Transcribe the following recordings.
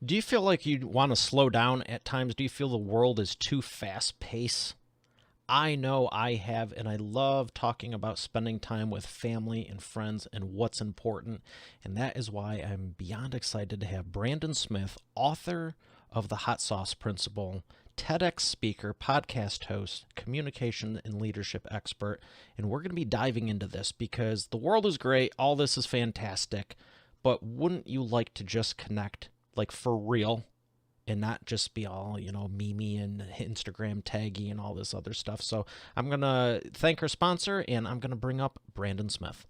Do you feel like you want to slow down at times? Do you feel the world is too fast paced? I know I have, and I love talking about spending time with family and friends and what's important. And that is why I'm beyond excited to have Brandon Smith, author of The Hot Sauce Principle, TEDx speaker, podcast host, communication and leadership expert. And we're going to be diving into this because the world is great. All this is fantastic. But wouldn't you like to just connect, like for real, and not just be all, meme and Instagram taggy and all this other stuff. So I'm going to thank our sponsor and I'm going to bring up Brandon Smith.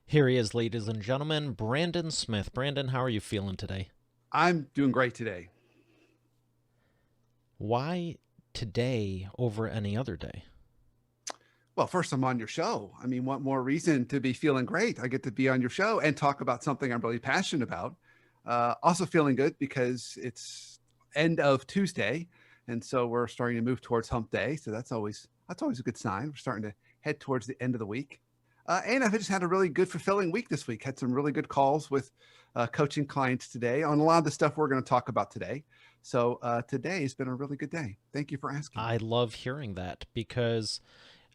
Here he is, ladies and gentlemen, Brandon Smith. Brandon, how are you feeling today? I'm doing great today. Why today over any other day? Well, first, I'm on your show. I mean, what more reason to be feeling great? I get to be on your show and talk about something I'm really passionate about. Also, feeling good because it's end of Tuesday, and so we're starting to move towards Hump Day. So that's always a good sign. We're starting to head towards the end of the week, and I've just had a really good, fulfilling week this week. Had some really good calls with coaching clients today on a lot of the stuff we're going to talk about today. So today has been a really good day. Thank you for asking. I love hearing that because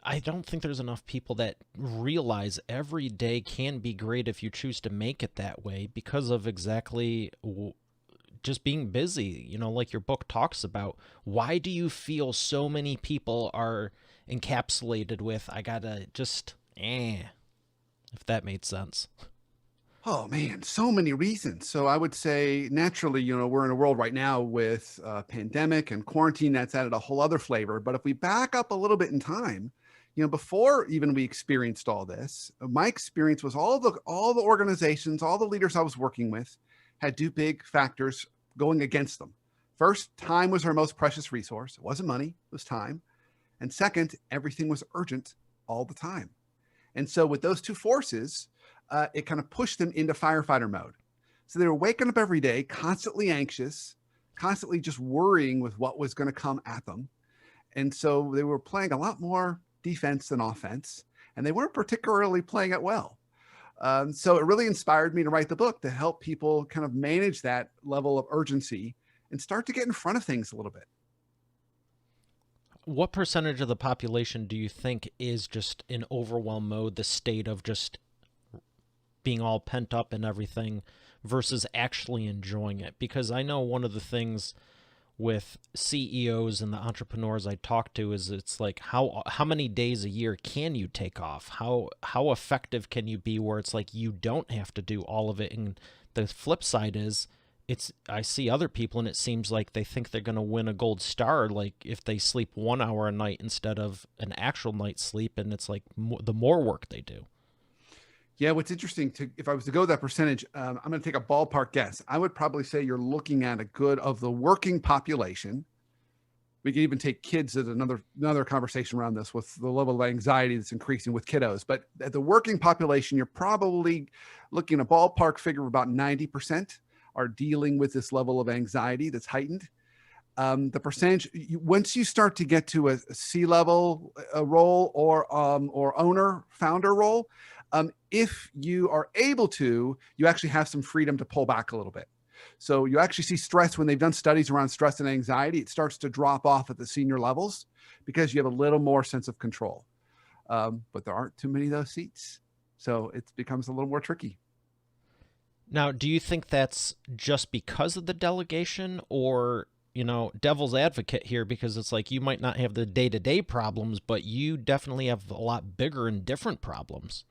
I don't think there's enough people that realize every day can be great if you choose to make it that way because of exactly just being busy, like your book talks about. Why do you feel so many people are encapsulated with, I gotta just, if that made sense? Oh man, so many reasons. So I would say naturally, we're in a world right now with pandemic and quarantine that's added a whole other flavor. But if we back up a little bit in time, before even we experienced all this, my experience was all the organizations, all the leaders I was working with had two big factors going against them. First, time was our most precious resource. It wasn't money, it was time. And second, everything was urgent all the time. And so, with those two forces, it kind of pushed them into firefighter mode. So they were waking up every day, constantly anxious, constantly just worrying with what was going to come at them. And so they were playing a lot more defense than offense, and they weren't particularly playing it well. So it really inspired me to write the book to help people kind of manage that level of urgency and start to get in front of things a little bit. What percentage of the population do you think is just in overwhelm mode, the state of just being all pent up and everything versus actually enjoying it? Because I know one of the things with CEOs and the entrepreneurs I talk to is it's like how many days a year can you take off? How effective can you be where it's like you don't have to do all of it? And the flip side is it's I see other people and it seems like they think they're going to win a gold star like if they sleep 1 hour a night instead of an actual night's sleep, and it's like the more work they do. Yeah, what's interesting if I was to go that percentage, I'm going to take a ballpark guess. I would probably say you're looking at a good of the working population. We could even take kids as another conversation around this with the level of anxiety that's increasing with kiddos. But at the working population, you're probably looking at a ballpark figure of about 90% are dealing with this level of anxiety that's heightened. The percentage once you start to get to a C-level role or owner founder role, if you are able to, you actually have some freedom to pull back a little bit. So you actually see stress when they've done studies around stress and anxiety. It starts to drop off at the senior levels because you have a little more sense of control. But there aren't too many of those seats, so it becomes a little more tricky. Now, do you think that's just because of the delegation, or, devil's advocate here, because it's like you might not have the day to day problems, but you definitely have a lot bigger and different problems?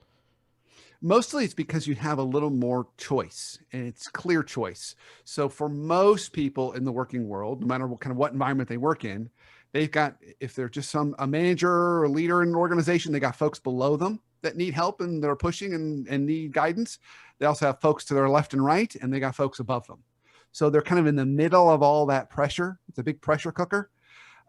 Mostly it's because you have a little more choice, and it's clear choice. So for most people in the working world, no matter what environment they work in, they've got, if they're just a manager or a leader in an organization, they got folks below them. that need help and they're pushing and need guidance. They also have folks to their left and right, and they got folks above them. So they're kind of in the middle of all that pressure. It's a big pressure cooker.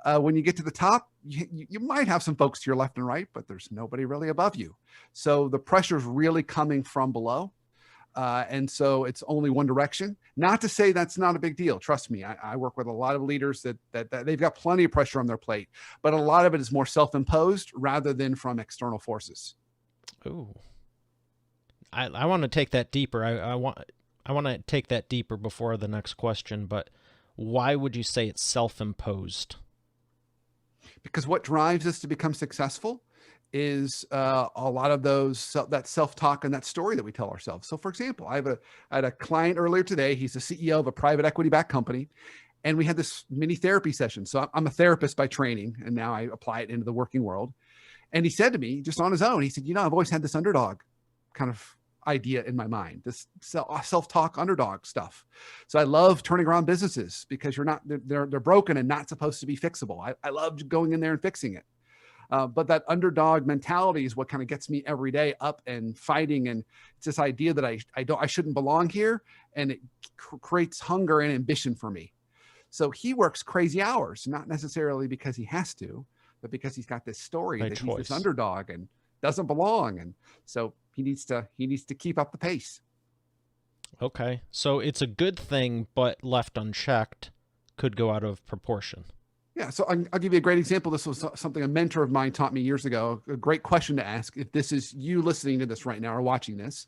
When you get to the top, you might have some folks to your left and right, but there's nobody really above you. So the pressure is really coming from below. And so it's only one direction. Not to say that's not a big deal. Trust me, I work with a lot of leaders that they've got plenty of pressure on their plate, but a lot of it is more self-imposed rather than from external forces. Ooh, I want to take that deeper. I want to take that deeper before the next question. But why would you say it's self-imposed? Because what drives us to become successful is a lot of that self-talk and that story that we tell ourselves. So, for example, I had a client earlier today. He's the CEO of a private equity-backed company, and we had this mini therapy session. So I'm a therapist by training, and now I apply it into the working world. And he said to me, just on his own, he said, I've always had this underdog kind of idea in my mind, this self-talk underdog stuff. So I love turning around businesses because they're broken and not supposed to be fixable. I love going in there and fixing it. But that underdog mentality is what kind of gets me every day up and fighting. And it's this idea that I shouldn't belong here. And it creates hunger and ambition for me. So he works crazy hours, not necessarily because he has to, but because he's got this story By that choice. he's this underdog and doesn't belong. And so he needs to keep up the pace. Okay, so it's a good thing, but left unchecked could go out of proportion. Yeah, so I'll give you a great example. This was something a mentor of mine taught me years ago. A great question to ask if this is you listening to this right now or watching this.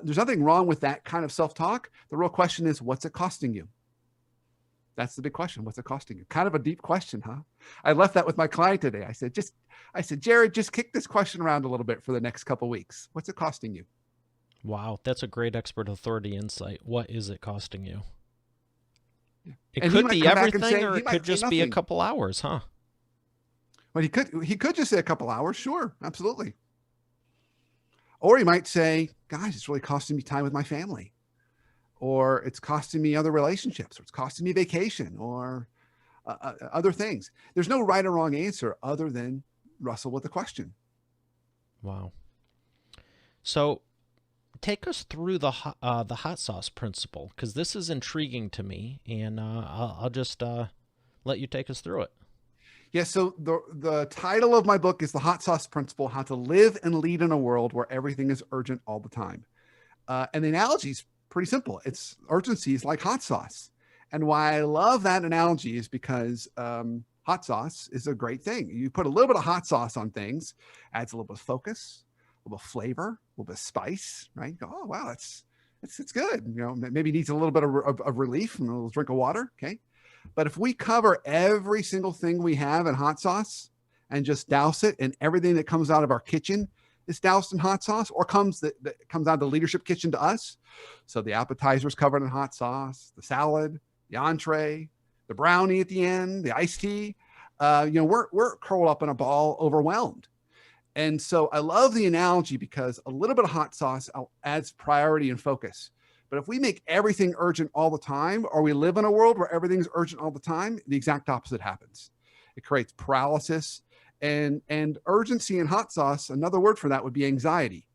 There's nothing wrong with that kind of self-talk. The real question is, what's it costing you? That's the big question. What's it costing you? Kind of a deep question, huh? I left that with my client today. I said, Jared, just kick this question around a little bit for the next couple of weeks. What's it costing you? Wow, that's a great expert authority insight. What is it costing you? It And could be everything, or he it might could say just be a nothing. couple hours, huh? Well, he could just say a couple hours. Sure, absolutely. Or he might say, guys, it's really costing me time with my family, or it's costing me other relationships, or it's costing me vacation, or other things. There's no right or wrong answer other than wrestle with the question. Wow. So take us through the hot sauce principle, because this is intriguing to me, and I'll just let you take us through it. Yeah, so the title of my book is The Hot Sauce Principle: How to Live and Lead in a World Where Everything is Urgent All the Time. And the analogy is pretty simple. It's urgency is like hot sauce. And why I love that analogy is because hot sauce is a great thing. You put a little bit of hot sauce on things, adds a little bit of focus, a little bit of flavor, a little bit of spice, right? You go, oh, wow, it's good. Maybe needs a little bit of relief and a little drink of water, okay? But if we cover every single thing we have in hot sauce and just douse it, and everything that comes out of our kitchen is doused in hot sauce, or that comes out of the leadership kitchen to us. So the appetizer's covered in hot sauce, the salad, the entree, the brownie at the end, the iced tea. We're curled up in a ball, overwhelmed. And so I love the analogy because a little bit of hot sauce adds priority and focus. But if we make everything urgent all the time, or we live in a world where everything's urgent all the time, the exact opposite happens. It creates paralysis and urgency in hot sauce. Another word for that would be anxiety.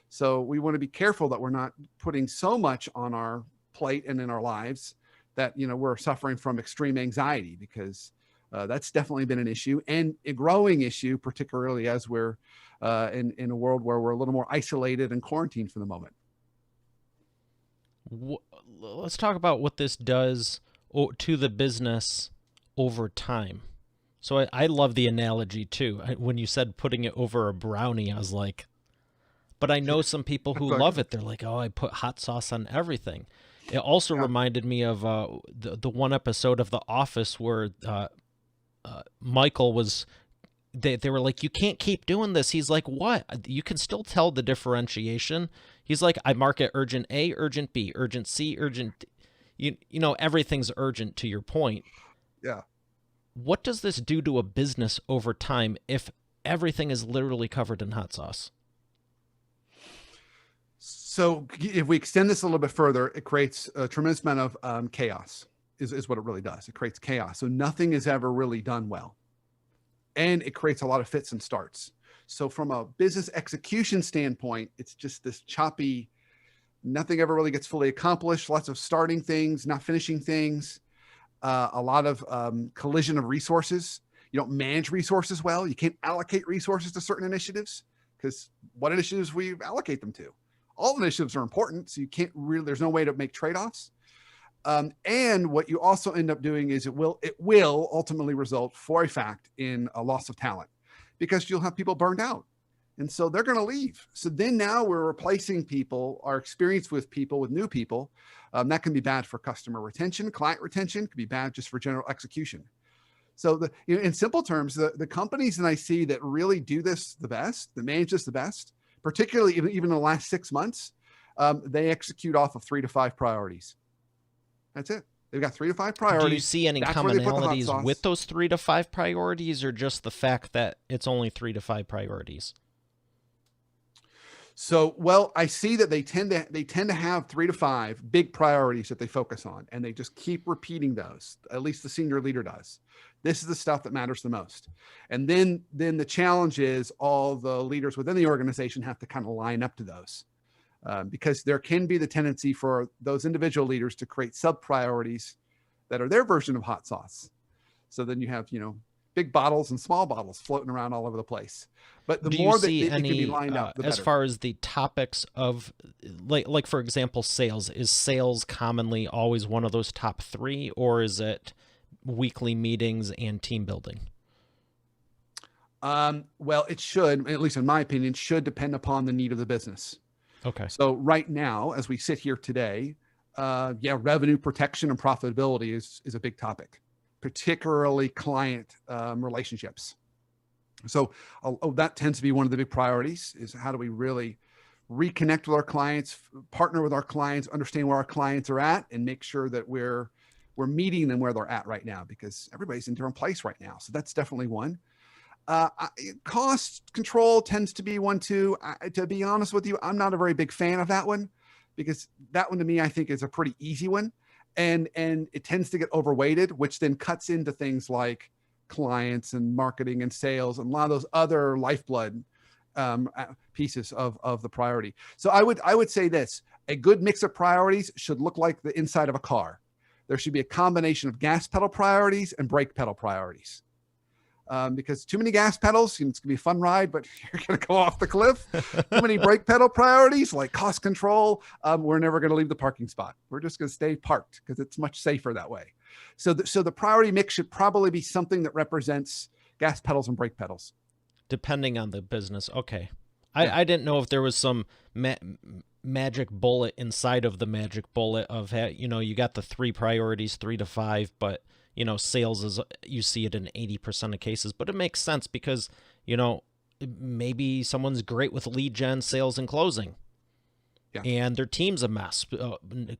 So we want to be careful that we're not putting so much on our plate and in our lives that, we're suffering from extreme anxiety, because that's definitely been an issue, and a growing issue, particularly as we're in a world where we're a little more isolated and quarantined for the moment. Let's talk about what this does to the business over time. So I love the analogy too. When you said putting it over a brownie, I was like, but I know some people who love it. They're like, oh, I put hot sauce on everything. It also reminded me of the one episode of The Office where Michael was, they were like, you can't keep doing this. He's like, what? You can still tell the differentiation. He's like, I mark it urgent A, urgent B, urgent C, urgent D. Everything's urgent, to your point. Yeah. What does this do to a business over time if everything is literally covered in hot sauce? So if we extend this a little bit further, it creates a tremendous amount of chaos is what it really does. It creates chaos. So nothing is ever really done well. And it creates a lot of fits and starts. So from a business execution standpoint, it's just this choppy, nothing ever really gets fully accomplished, lots of starting things, not finishing things, a lot of collision of resources. You don't manage resources well. You can't allocate resources to certain initiatives because what initiatives we allocate them to? All initiatives are important, so you can't really, there's no way to make trade-offs. And what you also end up doing is it will ultimately result for a fact in a loss of talent because you'll have people burned out. And so they're going to leave. So then now we're replacing people, our experience with people, with new people. That can be bad for customer retention, client retention, could be bad just for general execution. So in simple terms, the companies that I see that really do this the best, that manage this the best, particularly even in the last 6 months, they execute off of 3 to 5 priorities. That's it. They've got 3 to 5 priorities. Do you see any commonalities with those 3 to 5 priorities, or just the fact that it's only 3 to 5 priorities? So, well, I see that they tend to have 3 to 5 big priorities that they focus on, and they just keep repeating those. At least the senior leader does. This is the stuff that matters the most. And then the challenge is all the leaders within the organization have to kind of line up to those. Because there can be the tendency for those individual leaders to create sub priorities that are their version of hot sauce. So then you have, big bottles and small bottles floating around all over the place. But the more that they can be lined up, the better. As far as the topics of, like for example, sales, is sales commonly always one of those top 3, or is it weekly meetings and team building? Well, it should, at least in my opinion, should depend upon the need of the business. Okay. So right now, as we sit here today, revenue protection and profitability is a big topic, particularly client relationships. So that tends to be one of the big priorities, is how do we really reconnect with our clients, partner with our clients, understand where our clients are at, and make sure that we're meeting them where they're at right now, because everybody's in a different place right now. So that's definitely one. Cost control tends to be one too. To be honest with you, I'm not a very big fan of that one, because that one to me, I think, is a pretty easy one. And it tends to get overweighted, which then cuts into things like clients and marketing and sales and a lot of those other lifeblood pieces of the priority. So I would say this: a good mix of priorities should look like the inside of a car. There should be a combination of gas pedal priorities and brake pedal priorities. Because too many gas pedals, it's going to be a fun ride, but you're going to go off the cliff. Too many brake pedal priorities like cost control. We're never going to leave the parking spot. We're just going to stay parked because it's much safer that way. So the priority mix should probably be something that represents gas pedals and brake pedals. Depending on the business. Okay. I didn't know if there was some magic bullet inside of the magic bullet of, you got the 3 priorities, 3 to 5, but sales is, you see it in 80% of cases, but it makes sense because, maybe someone's great with lead gen, sales, and closing. Yeah. And their team's a mess.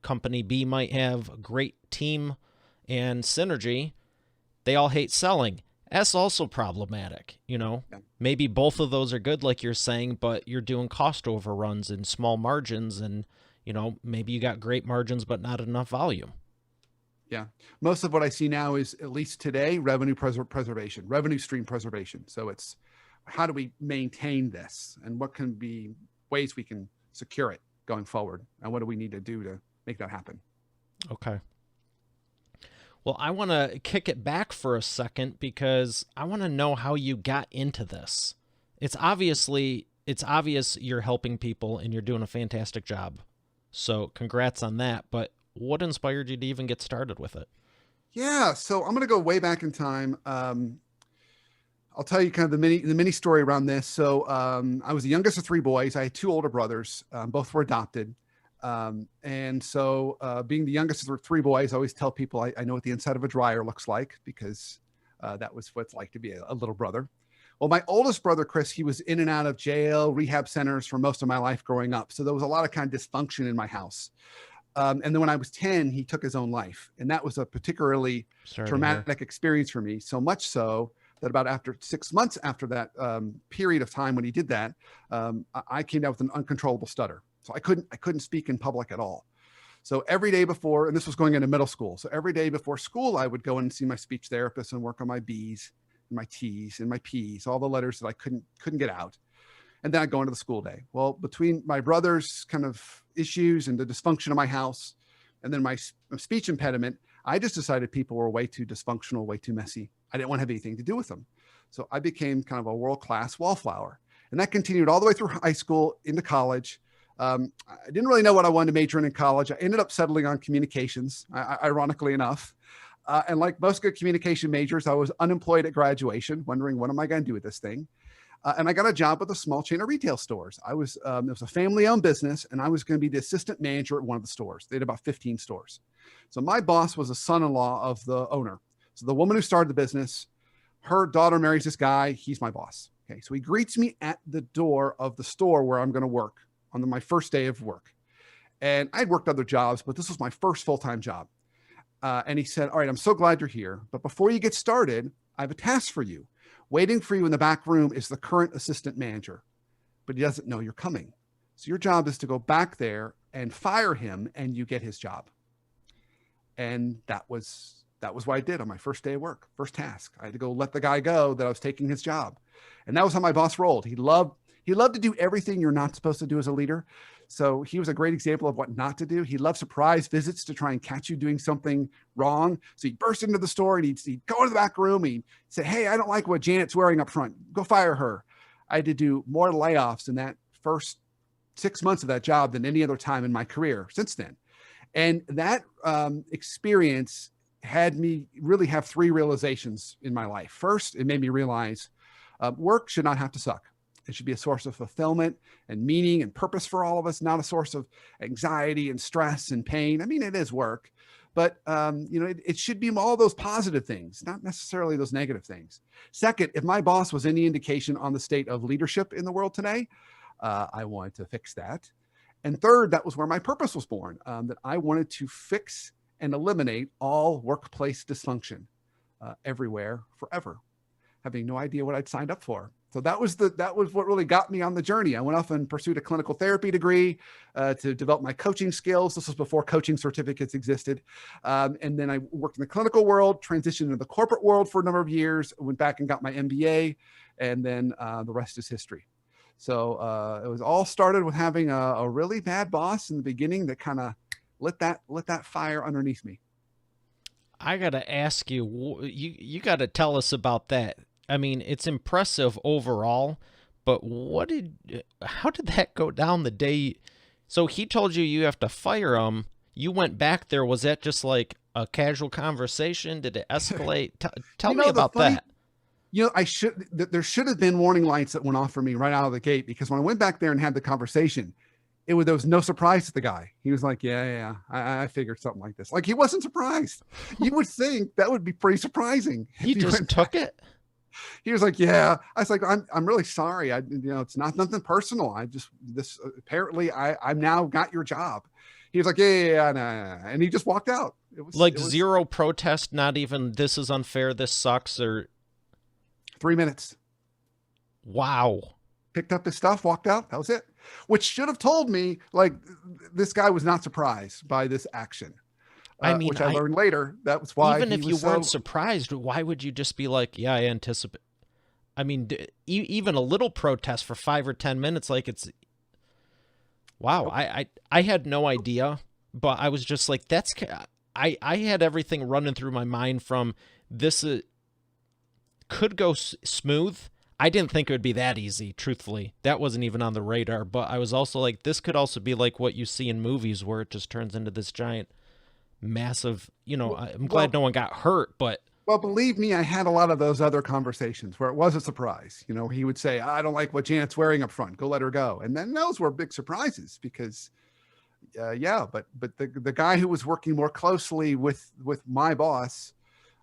Company B might have a great team and synergy. They all hate selling. That's also problematic. Yeah. Maybe both of those are good, like you're saying, but you're doing cost overruns and small margins, and, maybe you got great margins, but not enough volume. Yeah. Most of what I see now is, at least today, revenue preservation, revenue stream preservation. So it's how do we maintain this, and what can be ways we can secure it going forward, and what do we need to do to make that happen? Okay. Well, I want to kick it back for a second because I want to know how you got into this. It's obvious you're helping people and you're doing a fantastic job. So congrats on that. But what inspired you to even get started with it? Yeah, so I'm going to go way back in time. I'll tell you kind of the mini story around this. So I was the youngest of 3 boys. I had 2 older brothers. Both were adopted. And so being the youngest of 3 boys, I always tell people I know what the inside of a dryer looks like, because that was what it's like to be a little brother. Well, my oldest brother, Chris, he was in and out of jail, rehab centers for most of my life growing up. So there was a lot of kind of dysfunction in my house. And then when I was 10, he took his own life. And that was a particularly traumatic experience for me. So much so that about after 6 months after that period of time when he did that, I came down with an uncontrollable stutter. So I couldn't speak in public at all. So every day before, and this was going into middle school. So every day before school, I would go in and see my speech therapist and work on my B's, my T's and my P's, all the letters that I couldn't get out. And then I'd go into the school day. Well, between my brother's kind of issues and the dysfunction of my house, and then my speech impediment, I just decided people were way too dysfunctional, way too messy. I didn't want to have anything to do with them. So I became kind of a world-class wallflower. And that continued all the way through high school into college. I didn't really know what I wanted to major in college. I ended up settling on communications, ironically enough. And like most good communication majors, I was unemployed at graduation, wondering, what am I going to do with this thing? And I got a job with a small chain of retail stores. It was a family-owned business, and I was going to be the assistant manager at one of the stores. They had about 15 stores. So my boss was a son-in-law of the owner. So the woman who started the business, her daughter marries this guy. He's my boss. Okay, so he greets me at the door of the store where I'm going to work on my first day of work. And I'd worked other jobs, but this was my first full-time job. And he said, all right, I'm so glad you're here. But before you get started, I have a task for you. Waiting for you in the back room is the current assistant manager, but he doesn't know you're coming. So your job is to go back there and fire him, and you get his job. And that was what I did on my first day of work, first task. I had to go let the guy go that I was taking his job. And that was how my boss rolled. He loved to do everything you're not supposed to do as a leader. So he was a great example of what not to do. He loved surprise visits to try and catch you doing something wrong. So he'd burst into the store and he'd go to the back room. He'd say, hey, I don't like what Janet's wearing up front. Go fire her. I had to do more layoffs in that first 6 months of that job than any other time in my career since then. And that experience had me really have three realizations in my life. First, it made me realize work should not have to suck. It should be a source of fulfillment and meaning and purpose for all of us, not a source of anxiety and stress and pain. I mean, it is work, but it should be all those positive things, not necessarily those negative things. Second, if my boss was any indication on the state of leadership in the world today, I wanted to fix that. And third, that was where my purpose was born, that I wanted to fix and eliminate all workplace dysfunction everywhere, forever, having no idea what I'd signed up for. So that was what really got me on the journey. I went off and pursued a clinical therapy degree to develop my coaching skills. This was before coaching certificates existed. And then I worked in the clinical world, transitioned into the corporate world for a number of years, went back and got my MBA, and then the rest is history. So it was all started with having a really bad boss in the beginning that kind of lit that fire underneath me. I got to ask you, you got to tell us about that. I mean, it's impressive overall, but how did that go down the day? So he told you have to fire him. You went back there. Was that just like a casual conversation? Did it escalate? Tell me about that. There should have been warning lights that went off for me right out of the gate, because when I went back there and had the conversation, there was no surprise to the guy. He was like, yeah, I figured something like this. Like, he wasn't surprised. You would think that would be pretty surprising. He just took it. He was like, yeah. I was like, I'm really sorry. It's not nothing personal. Apparently I'm now got your job. He was like, yeah. Nah. And he just walked out. It was zero protest. Not even, this is unfair, this sucks, or 3 minutes. Wow. Picked up his stuff, walked out. That was it. Which should have told me, like, this guy was not surprised by this action. Which I learned later. That was why. Even if you weren't surprised, why would you just be like, yeah, I anticipate? I mean, even a little protest for 5 or 10 minutes, like, it's, wow. Okay. I had no idea, but I was just like, I had everything running through my mind from this could go smooth. I didn't think it would be that easy, truthfully. That wasn't even on the radar, but I was also like, this could also be like what you see in movies where it just turns into this giant massive, I'm glad no one got hurt, but. Well, believe me, I had a lot of those other conversations where it was a surprise. He would say, I don't like what Janet's wearing up front. Go let her go. And then those were big surprises because, but the guy who was working more closely with my boss,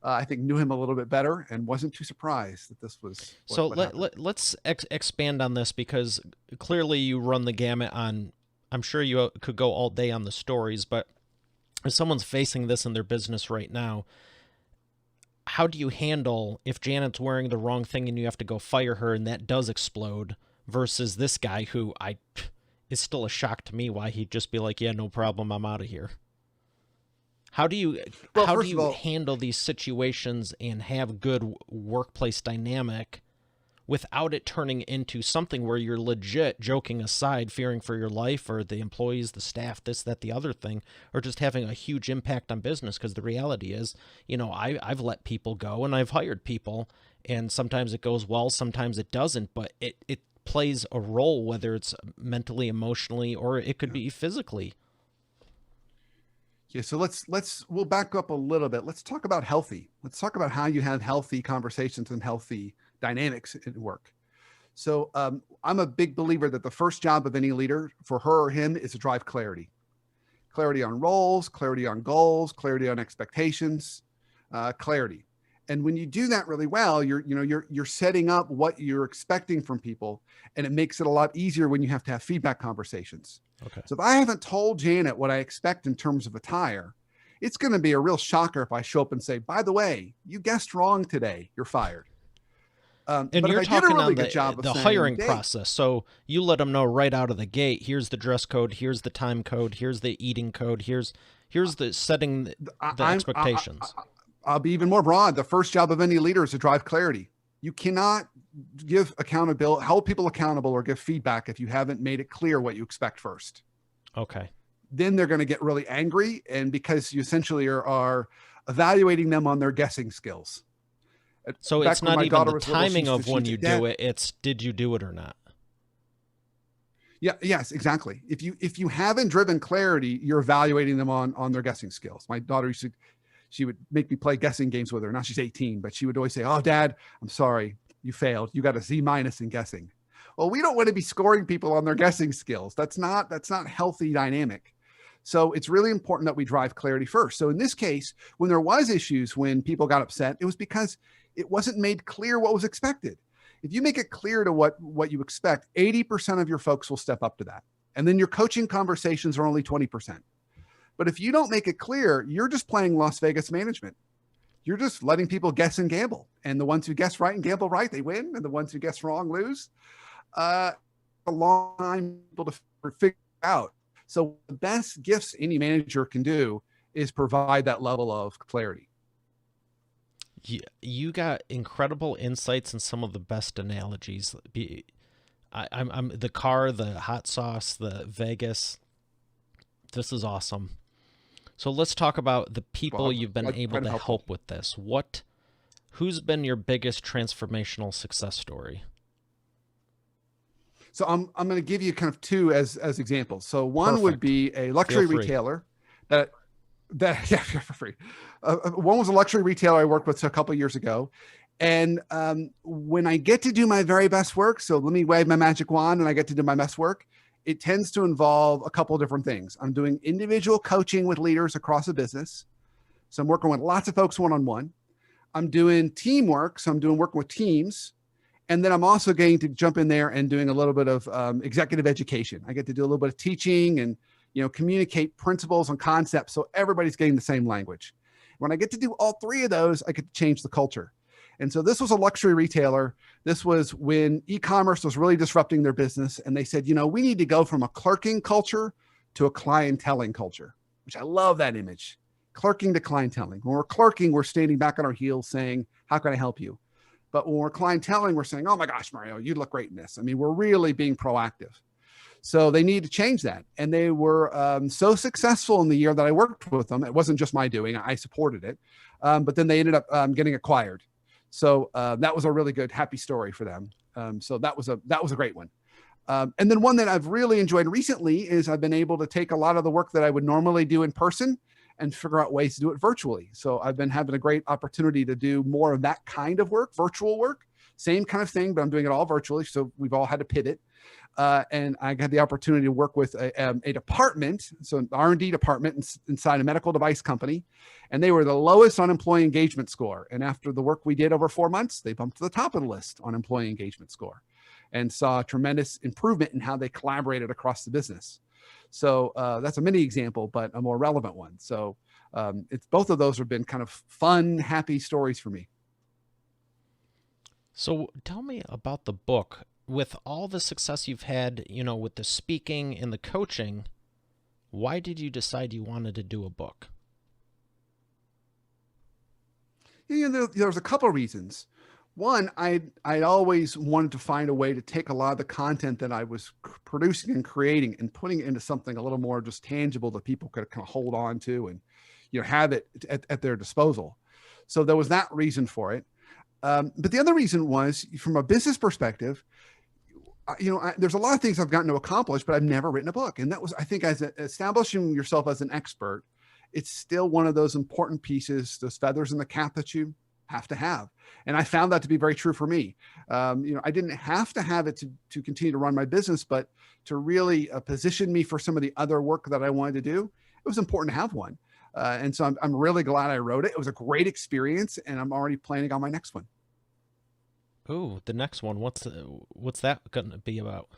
I think knew him a little bit better and wasn't too surprised that this was. Let's expand on this, because clearly you run the gamut on, I'm sure you could go all day on the stories, but if someone's facing this in their business right now, how do you handle if Janet's wearing the wrong thing and you have to go fire her and that does explode, versus this guy who is still a shock to me why he'd just be like, yeah, no problem, I'm out of here. How do you Well, how do first of you all, handle these situations and have good workplace dynamic without it turning into something where you're legit joking aside, fearing for your life or the employees, the staff, this, that, the other thing, or just having a huge impact on business? Because the reality is, I've let people go and I've hired people, and sometimes it goes well, sometimes it doesn't, but it plays a role, whether it's mentally, emotionally, or it could yeah. be physically. Yeah, so we'll back up a little bit. Let's talk about healthy. Let's talk about how you have healthy conversations and healthy dynamics at work. So I'm a big believer that the first job of any leader for her or him is to drive clarity. Clarity on roles, clarity on goals, clarity on expectations, clarity. And when you do that really well, you're setting up what you're expecting from people, and it makes it a lot easier when you have to have feedback conversations. Okay. So if I haven't told Janet what I expect in terms of attire, it's going to be a real shocker if I show up and say, by the way, you guessed wrong today, you're fired. And But if you're I did a talking really on good the job of the saying, hiring hey, process. So you let them know right out of the gate, here's the dress code, here's the time code, here's the eating code, here's the setting the I, I, expectations. I'll be even more broad. The first job of any leader is to drive clarity. You cannot give accountability, hold people accountable, or give feedback if you haven't made it clear what you expect first. Okay. Then they're going to get really angry, and because you essentially are evaluating them on their guessing skills. So it's Back when not my even daughter the was little, timing of when she'd say, you Dad, do it, it's did you do it or not. yeah, yes, exactly. If you haven't driven clarity, you're evaluating them on their guessing skills. My daughter she would make me play guessing games with her. Now she's 18, but she would always say, "Oh, Dad, I'm sorry, you failed. You got a Z minus in guessing." Well, we don't want to be scoring people on their guessing skills. That's not healthy dynamic. So it's really important that we drive clarity first. So in this case, when there was issues, when people got upset, it was because it wasn't made clear what was expected. If you make it clear to what you expect, 80% of your folks will step up to that. And then your coaching conversations are only 20%. But if you don't make it clear, you're just playing Las Vegas management. You're just letting people guess and gamble. And the ones who guess right and gamble right, they win. And the ones who guess wrong lose. A long time people to figure out. So the best gifts any manager can do is provide that level of clarity. You got incredible insights and some of the best analogies. I'm the car, the hot sauce, the Vegas. This is awesome. So let's talk about the people Well, you've been I able try to to help them. help with this. Who's been your biggest transformational success story? So I'm going to give you kind of two as examples. So one would Perfect. be a Feel luxury free. retailer yeah, for free. One was a luxury retailer I worked with a couple of years ago. And when I get to do my very best work, so let me wave my magic wand and I get to do my best work, it tends to involve a couple of different things. I'm doing individual coaching with leaders across a business. So I'm working with lots of folks one-on-one. I'm doing teamwork. So I'm doing working with teams. And then I'm also getting to jump in there and doing a little bit of executive education. I get to do a little bit of teaching and communicate principles and concepts so everybody's getting the same language. When I get to do all three of those, I get to change the culture. And so this was a luxury retailer. This was when e-commerce was really disrupting their business. And they said, we need to go from a clerking culture to a clienteling culture, which I love that image. Clerking to clienteling. When we're clerking, we're standing back on our heels saying, how can I help you? But when we're clienteling, we're saying, oh my gosh, Mario, you look great in this. I mean, we're really being proactive. So they need to change that. And they were so successful in the year that I worked with them. It wasn't just my doing. I supported it. But then they ended up getting acquired. So that was a really good, happy story for them. So that was a great one. And then one that I've really enjoyed recently is I've been able to take a lot of the work that I would normally do in person and figure out ways to do it virtually. So I've been having a great opportunity to do more of that kind of work, virtual work, same kind of thing, but I'm doing it all virtually. So we've all had to pivot. And I had the opportunity to work with a department, so an R&D department inside a medical device company, and they were the lowest on employee engagement score. And after the work we did over 4 months, they bumped to the top of the list on employee engagement score and saw tremendous improvement in how they collaborated across the business. So that's a mini example, but a more relevant one. So it's both of those have been kind of fun, happy stories for me. So tell me about the book. With all the success you've had, with the speaking and the coaching, why did you decide you wanted to do a book? There was a couple of reasons. One, I'd always wanted to find a way to take a lot of the content that I was producing and creating and putting it into something a little more just tangible that people could kind of hold on to and have it at their disposal. So there was that reason for it. But the other reason was from a business perspective. There's a lot of things I've gotten to accomplish, but I've never written a book. And that was, I think, establishing yourself as an expert, it's still one of those important pieces, those feathers in the cap that you have to have. And I found that to be very true for me. I didn't have to have it to continue to run my business, but to really position me for some of the other work that I wanted to do, it was important to have one. And so I'm really glad I wrote it. It was a great experience, and I'm already planning on my next one. Ooh, the next one. What's that going to be about?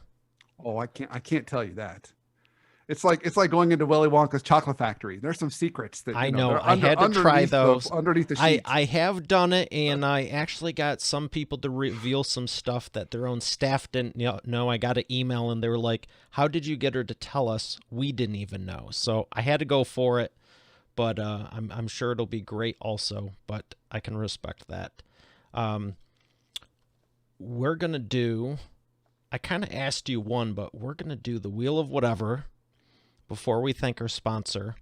Oh, I can't tell you that. It's like going into Willy Wonka's chocolate factory. There's some secrets that I know. they're I had to try those. Underneath the I sheets. I have done it, and I actually got some people to reveal some stuff that their own staff didn't know. I got an email, and they were like, "How did you get her to tell us? We didn't even know." So I had to go for it, but I'm sure it'll be great also. But I can respect that. We're gonna do. I kind of asked you one, but we're gonna do the Wheel of Whatever before we thank our sponsor.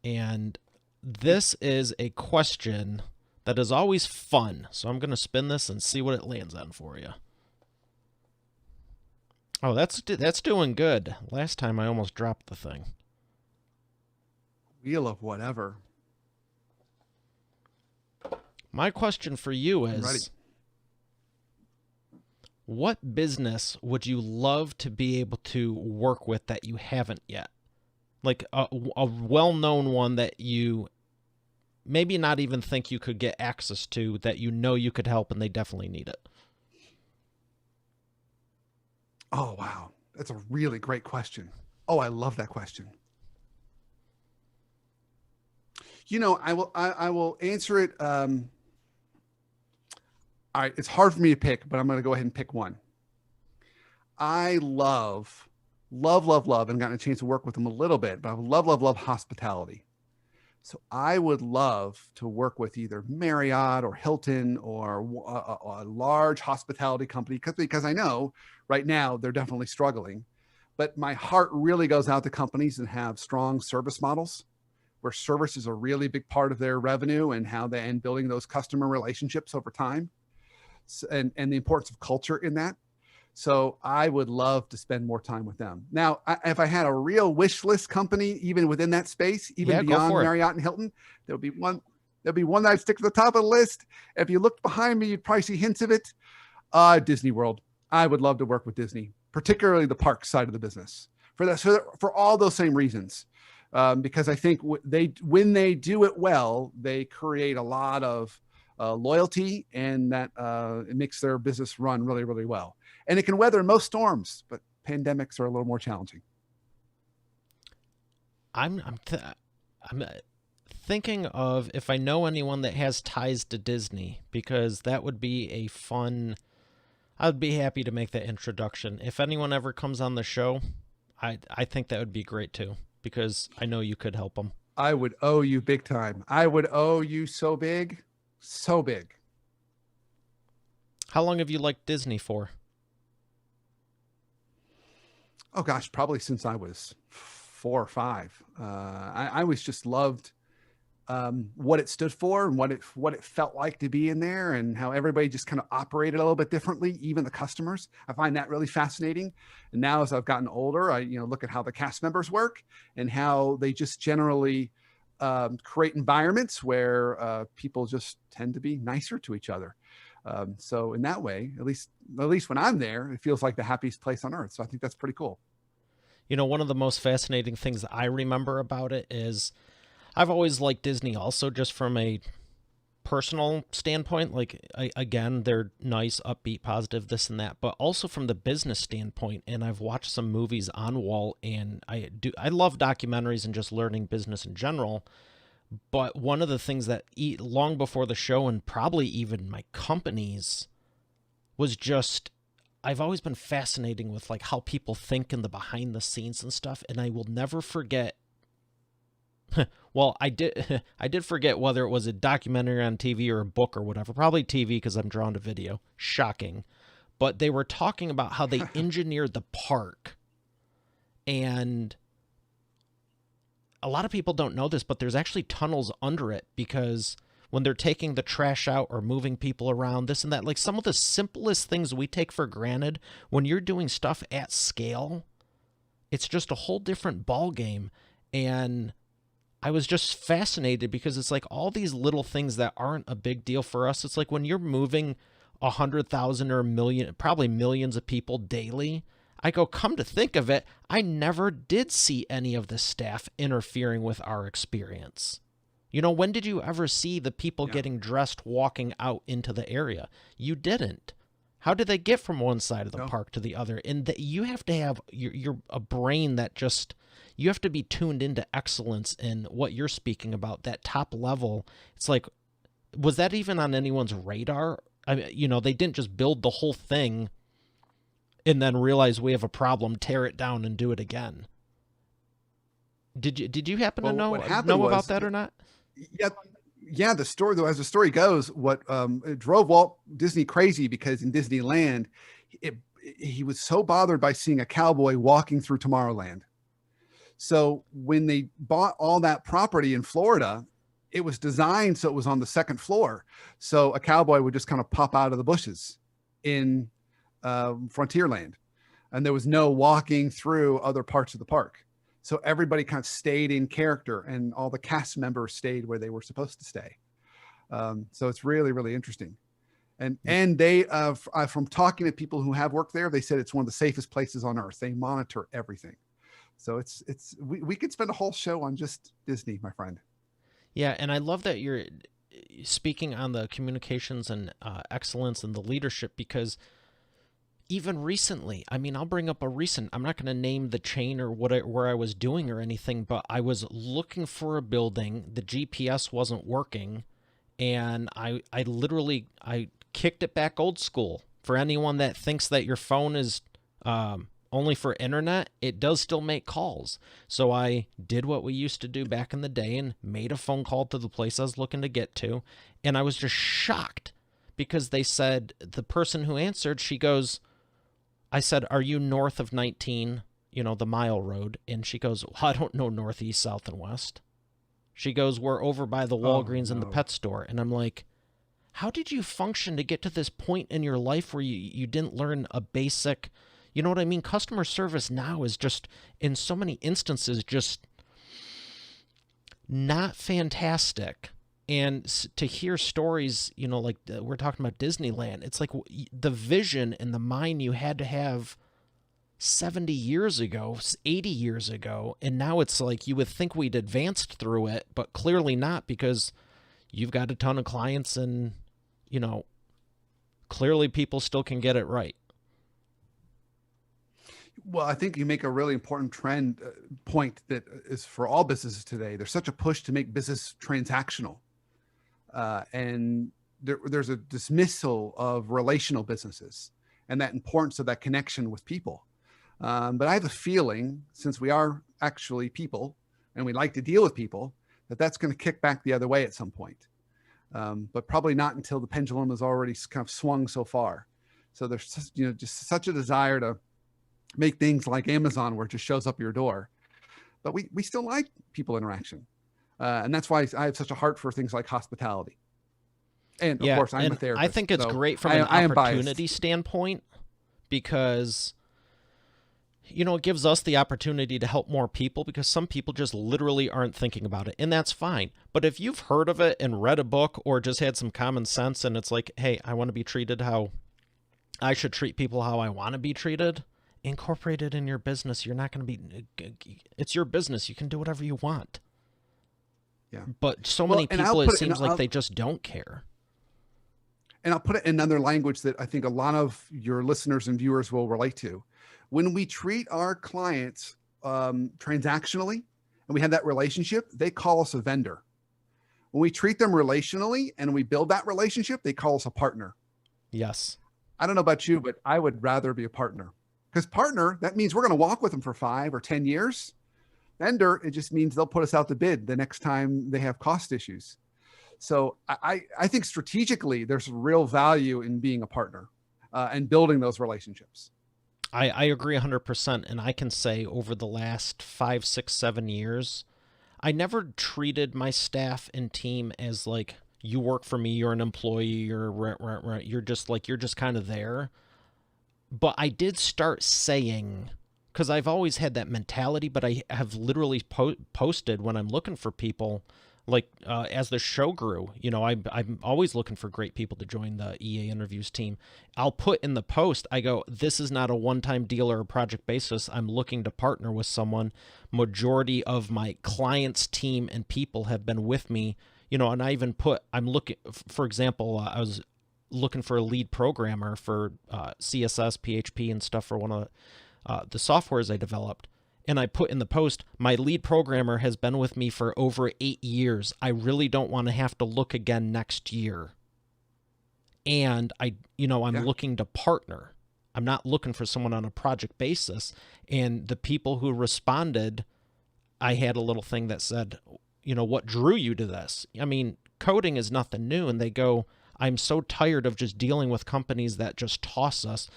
And this is a question that is always fun. So I'm going to spin this and see what it lands on for you. Oh, that's doing good. Last time I almost dropped the thing. Wheel of Whatever. My question for you I'm ready. is, what business would you love to be able to work with that you haven't yet? Like a well-known one that you maybe not even think you could get access to, that you could help and they definitely need it. Oh, wow. That's a really great question. Oh, I love that question. I will answer it. All right. It's hard for me to pick, but I'm going to go ahead and pick one. I love, and gotten a chance to work with them a little bit, but I love hospitality. So I would love to work with either Marriott or Hilton or a large hospitality company because I know right now they're definitely struggling. But my heart really goes out to companies that have strong service models, where service is a really big part of their revenue and and building those customer relationships over time, and the importance of culture in that. So I would love to spend more time with them. Now, if I had a real wish list company, even within that space, even beyond Marriott and Hilton, there'll be one that I'd stick to the top of the list. If you looked behind me, you'd probably see hints of it. Disney World. I would love to work with Disney, particularly the park side of the business for all those same reasons. Because I think when they do it well, they create a lot of loyalty, and that it makes their business run really, really well. And it can weather most storms, but pandemics are a little more challenging. I'm thinking of if I know anyone that has ties to Disney, because that would be a fun. I'd be happy to make that introduction. If anyone ever comes on the show, I think that would be great too, because I know you could help them. I would owe you big time. I would owe you so big, so big. How long have you liked Disney for? Oh gosh, probably since I was 4 or 5. I always just loved what it stood for and what it felt like to be in there, and how everybody just kind of operated a little bit differently, even the customers. I find that really fascinating. And now as I've gotten older, I look at how the cast members work and how they just generally create environments where people just tend to be nicer to each other. So in that way, at least when I'm there, it feels like the happiest place on earth. So I think that's pretty cool. One of the most fascinating things that I remember about it is I've always liked Disney also, just from a personal standpoint. Like, again, they're nice, upbeat, positive, this and that, but also from the business standpoint. And I've watched some movies on Walt, and I love documentaries and just learning business in general. But one of the things that long before the show, and probably even my companies, was just, I've always been fascinating with like how people think in the behind the scenes and stuff. And I will never forget Well, I did I did forget whether it was a documentary on TV or a book or whatever. Probably TV because I'm drawn to video. Shocking. But they were talking about how they engineered the park, and a lot of people don't know this, but there's actually tunnels under it because when they're taking the trash out or moving people around, this and that, like some of the simplest things we take for granted, when you're doing stuff at scale, it's just a whole different ball game. And I was just fascinated because it's like all these little things that aren't a big deal for us. It's like when you're moving 100,000 or a million, probably millions of people daily. I go, come to think of it, I never did see any of the staff interfering with our experience. You know, when did you ever see the people getting dressed walking out into the area? You didn't. How did they get from one side of the park to the other? And you have to have you're a brain that just, you have to be tuned into excellence in what you're speaking about, that top level. It's like, was that even on anyone's radar? I mean, you know, they didn't just build the whole thing and then realize we have a problem, tear it down, and do it again. Did you happen to know about that or not? Yeah, yeah. The story, though, as the story goes, what it drove Walt Disney crazy because in Disneyland, he was so bothered by seeing a cowboy walking through Tomorrowland. So when they bought all that property in Florida, it was designed so it was on the second floor, so a cowboy would just kind of pop out of the bushes in Frontierland, and there was no walking through other parts of the park. So everybody kind of stayed in character, and all the cast members stayed where they were supposed to stay. So it's really, really interesting. And they, from talking to people who have worked there, they said it's one of the safest places on earth. They monitor everything. So we could spend a whole show on just Disney, my friend. Yeah, and I love that you're speaking on the communications and excellence and the leadership, because even recently, I mean, I'll bring up a recent, I'm not going to name the chain or where I was doing or anything, but I was looking for a building, the GPS wasn't working, and I literally kicked it back old school. For anyone that thinks that your phone is only for internet, it does still make calls. So I did what we used to do back in the day and made a phone call to the place I was looking to get to, and I was just shocked because they said, the person who answered, she goes, I said, are you north of 19, you know, the mile road? And she goes, well, I don't know north, east, south, and west. She goes, we're over by the Walgreens and the pet store. And I'm like, how did you function to get to this point in your life where you didn't learn a basic, you know what I mean? Customer service now is just, in so many instances, just not fantastic. And to hear stories, you know, like we're talking about Disneyland, it's like the vision and the mind you had to have 70 years ago, 80 years ago. And now it's like you would think we'd advanced through it, but clearly not, because you've got a ton of clients and, you know, clearly people still can get it right. Well, I think you make a really important point that is for all businesses today. There's such a push to make business transactional. And there's a dismissal of relational businesses and that importance of that connection with people. But I have a feeling, since we are actually people and we like to deal with people, that that's going to kick back the other way at some point. But probably not until the pendulum has already kind of swung so far. So there's just such a desire to make things like Amazon, where it just shows up your door. But we still like people interaction. And that's why I have such a heart for things like hospitality. And of course, I'm a therapist. I think it's great from an opportunity standpoint, because, you know, it gives us the opportunity to help more people, because some people just literally aren't thinking about it, and that's fine. But if you've heard of it and read a book or just had some common sense, and it's like, hey, I want to be treated how I should treat people, how I want to be treated, incorporate it in your business. You're not going to be, it's your business. You can do whatever you want. Yeah. But so many people, it seems like they just don't care. And I'll put it in another language that I think a lot of your listeners and viewers will relate to. When we treat our clients transactionally and we have that relationship, they call us a vendor. When we treat them relationally and we build that relationship, they call us a partner. Yes. I don't know about you, but I would rather be a partner, because partner, that means we're going to walk with them for 5 or 10 years. Vendor, it just means they'll put us out to bid the next time they have cost issues. So I think strategically there's real value in being a partner and building those relationships. I agree 100%. And I can say over the last 5, 6, 7 years, I never treated my staff and team as like, you work for me, you're an employee, you're just like, you're just kind of there. But I did start saying, because I've always had that mentality, but I have literally posted when I'm looking for people, like as the show grew, I'm always looking for great people to join the EA interviews team. I'll put in the post, I go, this is not a one-time deal or a project basis. I'm looking to partner with someone. Majority of my clients, team, and people have been with me, and I even put, I'm looking, for example, I was looking for a lead programmer for CSS, PHP, and stuff for one of the softwares I developed. And I put in the post, my lead programmer has been with me for over 8 years. I really don't want to have to look again next year. And I'm Yeah. looking to partner. I'm not looking for someone on a project basis. And the people who responded, I had a little thing that said, what drew you to this? I mean, coding is nothing new. And they go, I'm so tired of just dealing with companies that just toss us.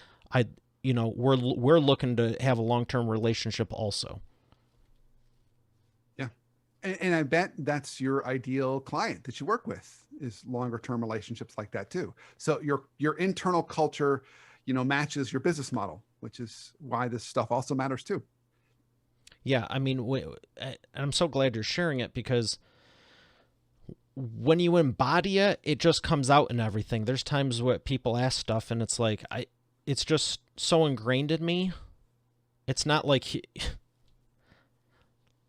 We're looking to have a long-term relationship also. Yeah. And I bet that's your ideal client that you work with, is longer term relationships like that too. So your internal culture, matches your business model, which is why this stuff also matters too. Yeah, I mean, I'm so glad you're sharing it, because when you embody it, it just comes out in everything. There's times where people ask stuff and it's like, it's just so ingrained in me. It's not like,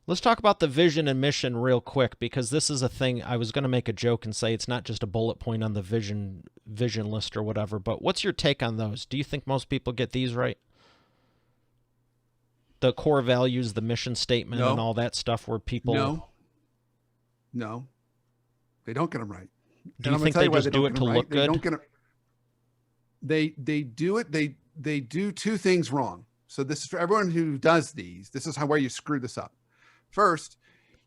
let's talk about the vision and mission real quick, because this is a thing. I was going to make a joke and say it's not just a bullet point on the vision list or whatever, but what's your take on those? Do you think most people get these right? The core values, the mission statement, and No, all that stuff where people, no, no, they don't get them right. do And you I'm going to think tell they you why just they do don't it get to them right. look They don't good? get it. They do it. They do two things wrong. So this is for everyone who does these. This is where you screw this up. First,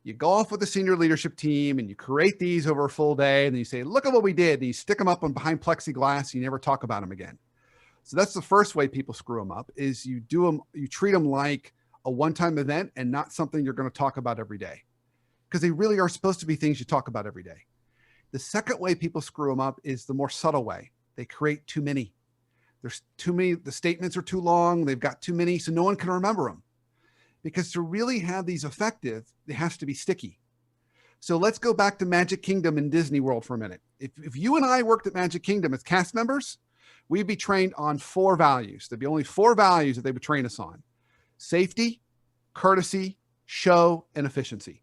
you go off with the senior leadership team and you create these over a full day, and then you say, look at what we did. And you stick them up behind plexiglass and you never talk about them again. So that's the first way people screw them up, is you treat them like a one-time event and not something you're going to talk about every day, because they really are supposed to be things you talk about every day. The second way people screw them up is the more subtle way. They create too many. There's too many. The statements are too long. They've got too many, so no one can remember them. Because to really have these effective, it has to be sticky. So let's go back to Magic Kingdom and Disney World for a minute. If you and I worked at Magic Kingdom as cast members, we'd be trained on 4 values. There'd be only 4 values that they would train us on: safety, courtesy, show, and efficiency.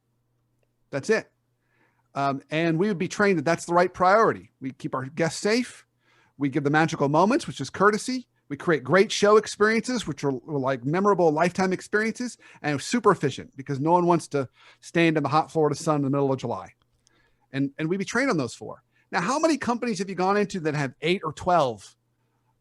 That's it. And we would be trained that that's the right priority. We keep our guests safe. We give the magical moments, which is courtesy. We create great show experiences, which are like memorable lifetime experiences, and super efficient, because no one wants to stand in the hot Florida sun in the middle of July. And we'd be trained on those 4. Now, how many companies have you gone into that have 8 or 12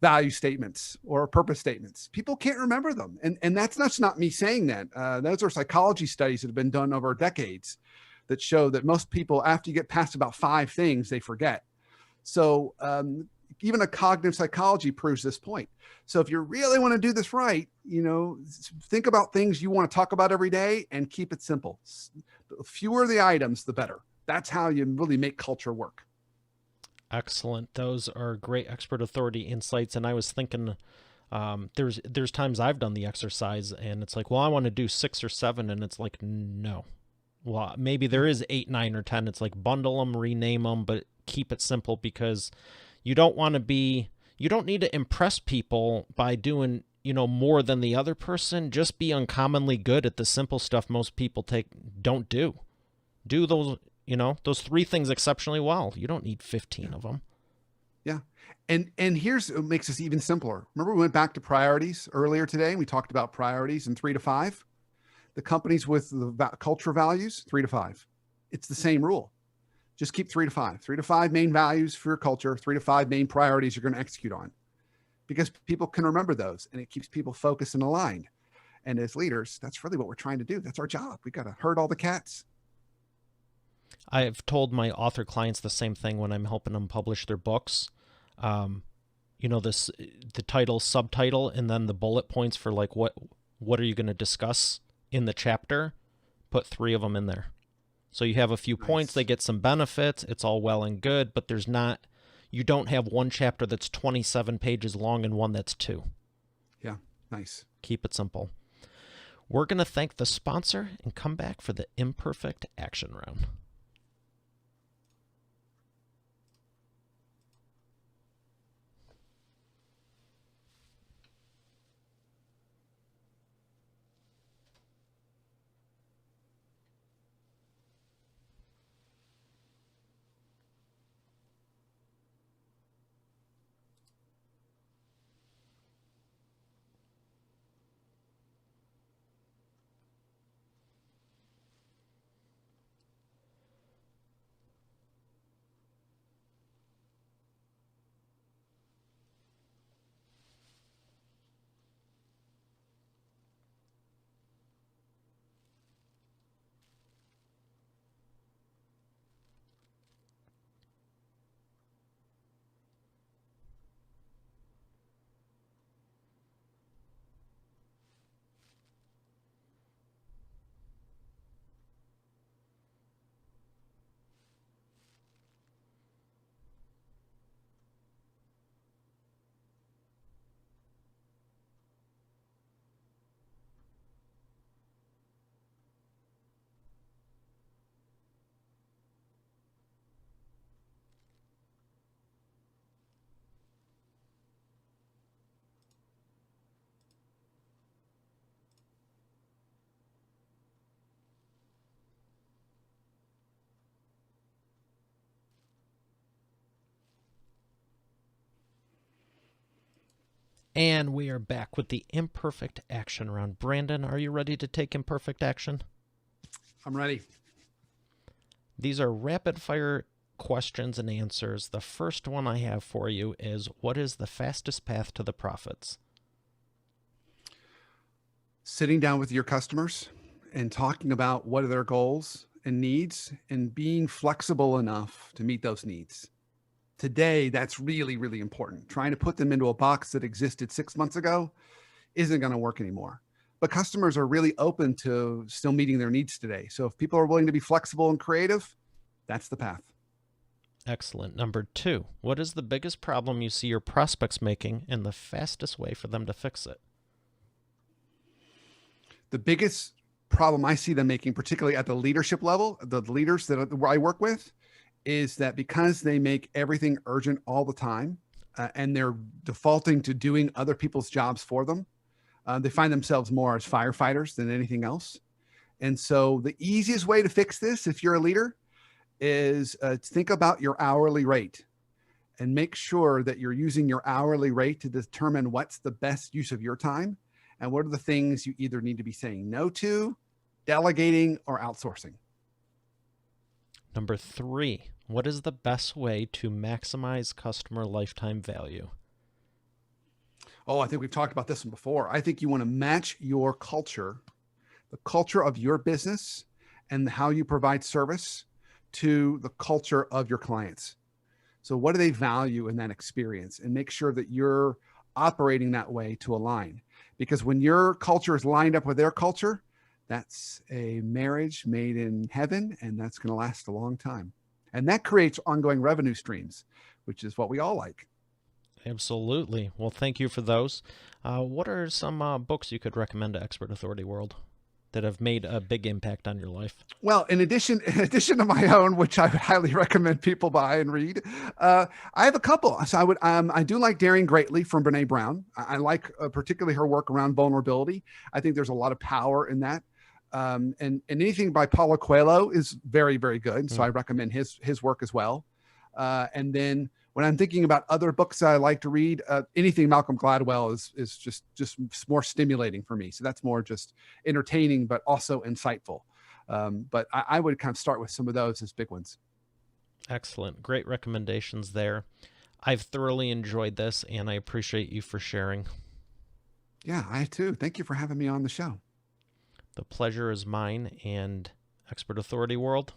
value statements or purpose statements? People can't remember them. And that's not me saying that. Those are psychology studies that have been done over decades that show that most people, after you get past about 5 things, they forget. So even a cognitive psychology proves this point. So if you really want to do this right, think about things you want to talk about every day and keep it simple. The fewer the items, the better. That's how you really make culture work. Excellent. Those are great expert authority insights. And I was thinking, there's times I've done the exercise and it's like, well, I want to do 6 or 7, and it's like, no. Well, maybe there is 8, 9, or 10. It's like, bundle them, rename them, but keep it simple, because you don't need to impress people by doing, more than the other person. Just be uncommonly good at the simple stuff most people don't do. Do those 3 things exceptionally well. You don't need 15 of them. Yeah. And here's what makes this even simpler. Remember, we went back to priorities earlier today, and we talked about priorities in 3 to 5. The companies with the culture values, 3 to 5. It's the same rule. Just keep 3 to 5. 3 to 5 main values for your culture, 3 to 5 main priorities you're going to execute on, because people can remember those, and it keeps people focused and aligned. And as leaders, that's really what we're trying to do. That's our job. We got to herd all the cats. I've told my author clients the same thing when I'm helping them publish their books. Um, this the title, subtitle, and then the bullet points for like what are you going to discuss in the chapter. Put 3 of them in there. So you have a few points, they Nice. get some benefits, it's all well and good, but you don't have one chapter that's 27 pages long and one that's 2. Yeah. Nice. Keep it simple. We're going to thank the sponsor and come back for the Imperfect Action Round. And we are back with the Imperfect Action Round. Brandon, are you ready to take imperfect action? I'm ready. These are rapid fire questions and answers. The first one I have for you is, what is the fastest path to the profits? Sitting down with your customers and talking about what are their goals and needs and being flexible enough to meet those needs. Today, that's really, really important. Trying to put them into a box that existed 6 months ago isn't going to work anymore. But customers are really open to still meeting their needs today. So if people are willing to be flexible and creative, that's the path. Excellent. Number 2, what is the biggest problem you see your prospects making and the fastest way for them to fix it? The biggest problem I see them making, particularly at the leadership level, the leaders that I work with, is that because they make everything urgent all the time, and they're defaulting to doing other people's jobs for them, they find themselves more as firefighters than anything else. And so the easiest way to fix this, if you're a leader, is think about your hourly rate and make sure that you're using your hourly rate to determine what's the best use of your time and what are the things you either need to be saying no to, delegating, or outsourcing. Number 3, what is the best way to maximize customer lifetime value? Oh, I think we've talked about this one before. I think you want to match your culture, the culture of your business and how you provide service, to the culture of your clients. So what do they value in that experience? And make sure that you're operating that way to align. Because when your culture is lined up with their culture, that's a marriage made in heaven, and that's going to last a long time. And that creates ongoing revenue streams, which is what we all like. Absolutely. Well, thank you for those. What are some books you could recommend to Expert Authority World that have made a big impact on your life? Well, in addition to my own, which I would highly recommend people buy and read, I have a couple. So I do like Daring Greatly from Brene Brown. I like particularly her work around vulnerability. I think there's a lot of power in that. And anything by Paulo Coelho is very, very good. So I recommend his work as well. And then when I'm thinking about other books I like to read, anything Malcolm Gladwell is just more stimulating for me. So that's more just entertaining, but also insightful. But I would kind of start with some of those as big ones. Excellent. Great recommendations there. I've thoroughly enjoyed this, and I appreciate you for sharing. Yeah, I too. Thank you for having me on the show. The pleasure is mine. And Expert Authority World,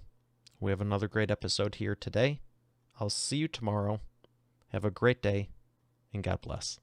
we have another great episode here today. I'll see you tomorrow. Have a great day, and God bless.